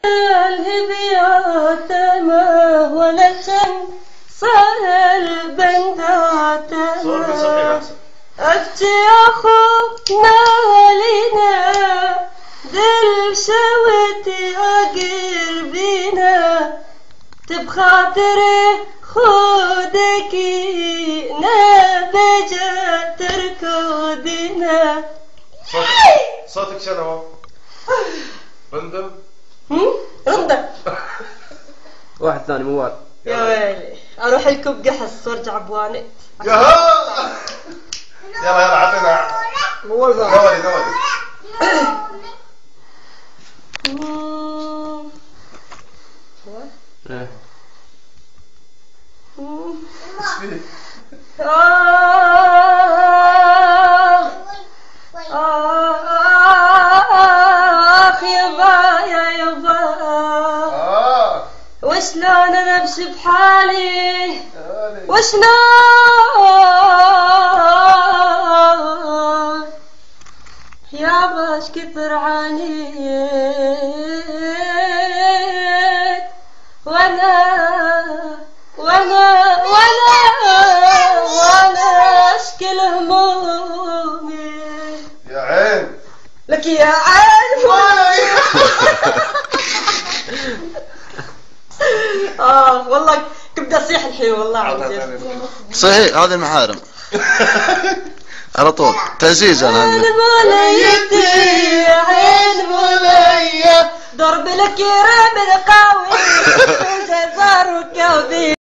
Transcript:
الهبيات ما ولا تنسى البندات أفتي أخونا لنا دل شوتي أقل بينا تبخاطري خودكي نبجة تركودنا. صوتك شنو؟ رندم؟ رندم. واحد ثاني موال. يا ويلي اروح لكم قحص وارجع بوانت. يلا عطينا موال نوري. وشلون انا امشي بحالي وشلون يابا اش كثر عانيت وانا اشكل همومي. يا عين لك يا عين والله كنت اصيح الحين والله عظيم. صحيح هذه المحارم على طول تعزيز. انا عين موليتي عين مولية ضرب لك يرم القوي جزار وكوبي.